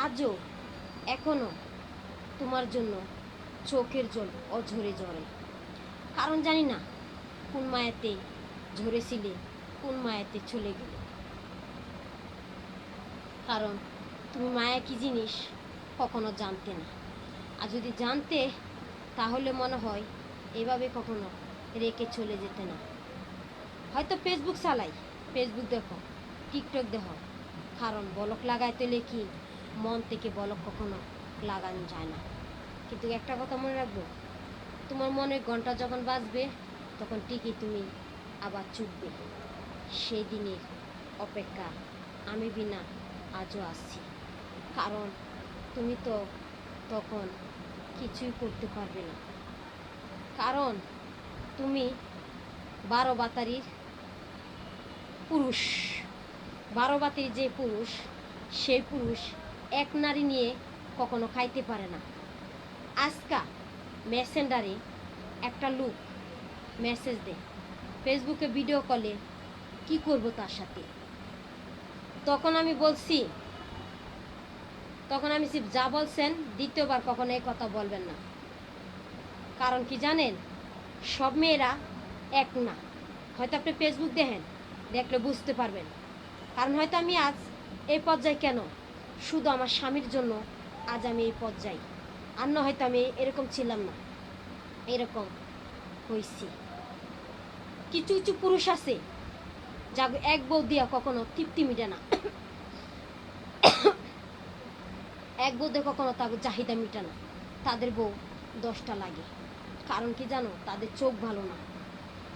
আজও এখনো তোমার জন্য চোখের জল অঝরে ঝরে। কারণ জানি না কোন মায়াতে ঝরেছিলে, কোন মায়াতে চলে গেলে। কারণ তুমি মায়া কি জিনিস কখনো জানতে না। আর যদি জানতে তাহলে মনে হয় এভাবে কখনো রেখে চলে যেতে না। হয়তো ফেসবুক চালাই, ফেসবুক দেখো, টিকটক দেখো, কারণ বলক লাগাইতে কি মন থেকে বলক কখনো লাগানো যায় না। কিন্তু একটা কথা মনে রাখবো, তোমার মনের ঘন্টা যখন বাজবে তখন ঠিকই তুমি আবার চুপবে। সেই দিনের অপেক্ষা আমি বিনা আজও আসছি। কারণ তুমি তো তখন কিছুই করতে পারবে না। কারণ তুমি 12 বাতারির পুরুষ। 12 বাতির যে পুরুষ, সেই পুরুষ এক নারী নিয়ে কখনো খাইতে পারে না। আজকা মেসেঞ্জারে একটা লোক মেসেজ দেয়, ফেসবুকে ভিডিও কলে, কি করব তার সাথে। তখন আমি যা বলছেন দ্বিতীয়বার কখনো এই কথা বলবেন না। কারণ কি জানেন, সব মেয়েরা এক না। হয়তো আপনি ফেসবুক দেখেন, দেখলে বুঝতে পারবেন। কারণ হয়তো আমি আজ এই পর্যায়ে কেন, শুধু আমার স্বামীর জন্য আজ আমি এই পর্যায়ে। আর না হয়তো আমি এরকম ছিলাম না, এরকম হয়েছি। কিছু কিছু পুরুষ আছে যা এক বউ দিয়া কখনো তৃপ্তি মিটে না, এক বউ দিয়ে কখনো তার চাহিদা মিটে না, তাদের বউ 10টা লাগে। কারণ কি জানো, তাদের চোখ ভালো না।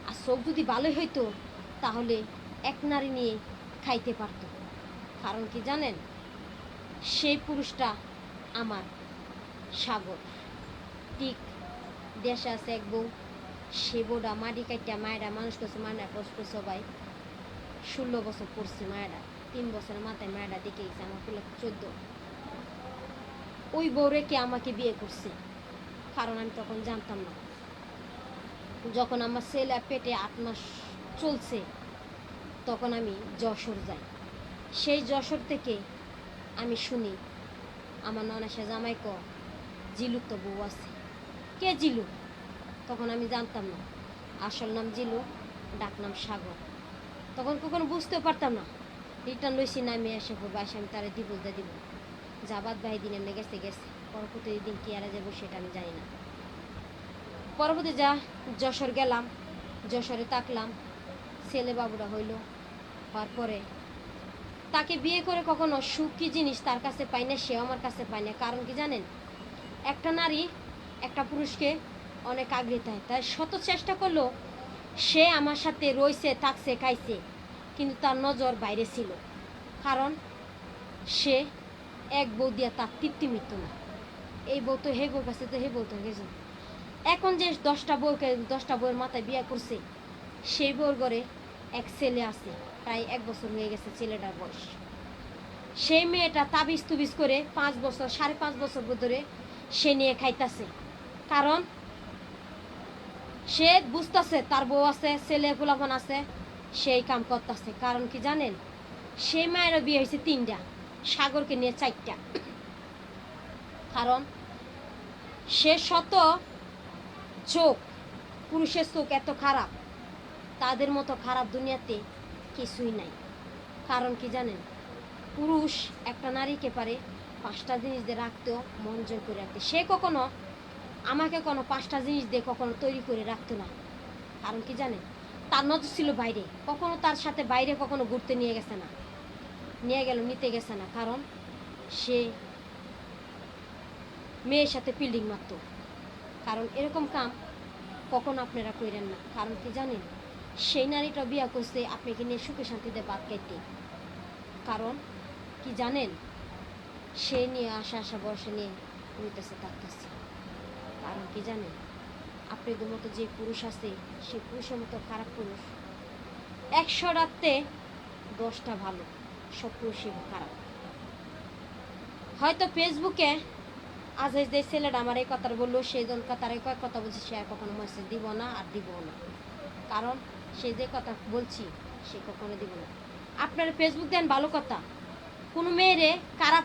আর চোখ যদি ভালোই হইতো তাহলে এক নারী নিয়ে খাইতে পারত। কারণ কি জানেন, সেই পুরুষটা আমার সাগর। ঠিক দেশে আছে এক বউ, সে বউটা মাটি কাটিয়া মায়েরা মানুষ করছে, মায়েরা কষ্ট সবাই 16 বছর পড়ছে মায়েরা, 3 বছরের মাথায় মায়েরা দেখে গেছে, আমার পুরো 14। ওই বউ রেখে আমাকে বিয়ে করছে। কারণ আমি তখন জানতাম না। যখন আমার ছেলে পেটে 8 মাস চলছে তখন আমি যশোর যাই। সেই যশোর থেকে আমি শুনি আমার ননাসা জামাই ক জিলু তো বউ আছে। কে জিলু? তখন আমি জানতাম না, আসল নাম জিলু, ডাক নাম সাগর। তখন কখনো বুঝতেও পারতাম না। রিটার্ন লইছি না, আমি এসে পড়বো, আসে আমি তারা দিব যাবাদ ভাই দিন এমনি গেছে গেছে, পরবর্তী দিন কি আর যাবো সেটা আমি জানি না। পরবর্তী যশোর গেলাম, যশোরে থাকলাম, ছেলে বাবুরা হইল। হওয়ার পরে তাকে বিয়ে করে কখনো সুখ কি জিনিস তার কাছে পাই না, সেও আমার কাছে পায় না। কারণ কি জানেন, একটা নারী একটা পুরুষকে অনেক আগ্রহিত হয়, তাই শত চেষ্টা করলো সে আমার সাথে রয়েছে, থাকছে, খাইছে, কিন্তু তার নজর বাইরে ছিল। কারণ সে এক বউ দিয়া তার তৃপ্তি মিটত না। এই বউ তো হে বউ কাছে তো হে বউ তো গেছে। এখন যে 10টা বউয়ের মাথায় বিয়ে করছে, সেই বউর ঘরে এক ছেলে আছে, প্রায় 1 বছর হয়ে গেছে ছেলেটার বয়স। সেই মেয়েটা তাবিজ তুবিজ করে 5 বছর 5.5 বছর ধরে সে নিয়ে খাইতেছে। কারণ সে বুঝতেছে তার বউ আছে, ছেলে পোলাপন আছে, সেই কাম করতেছে। কারণ কি জানেন, সেই মায়েরও বিয়ে হয়েছে 3টা, সাগরকে নিয়ে 4টা। কারণ সে শত চোখ, পুরুষের চোখ এত খারাপ, তাদের মতো খারাপ দুনিয়াতে কিছুই নাই। কারণ কি জানেন, পুরুষ একটা নারীকে পারে 5টা জিনিস দিয়ে রাখতেও, মন জয় করে রাখতে। সে কখনো আমাকে কোনো 5টা জিনিস দিয়ে কখনো তৈরি করে রাখতো না। কারণ কি জানেন, তার নজর ছিল বাইরে, কখনো তার সাথে বাইরে কখনো ঘুরতে নিয়ে গেছে না, নিতে গেছে না। কারণ সে মেয়ের সাথে ফিল্ডিং মারত। কারণ এরকম কাম কখনো আপনারা করেন না। কারণ কি জানেন, সেই নারীটা বিয়ে করছে আপনাকে নিয়ে সুখে শান্তিতে বাদ খাইতে। কারণ কি জানেন, সে নিয়ে আশা বয়সে নিয়ে হইতেছে থাকতেছে। কারণ কি জানেন, আপনাদের মতো যে পুরুষ আছে, সেই পুরুষের মতো খারাপ পুরুষ 100 রাখতে 10টা ভালো, সব পুরুষই খারাপ। হয়তো ফেসবুকে আজ যে ছেলেটা আমার এই কথাটা বললো, সেই জন তার কয়েক কথা বলছি, সে আর কখনো মেসেজ দিব না আর দিব না। কারণ সে যে কথা বলছি সে কখনো দিব না। আপনারা ফেসবুক দেন ভালো কথা, কোনো মেয়েরে খারাপ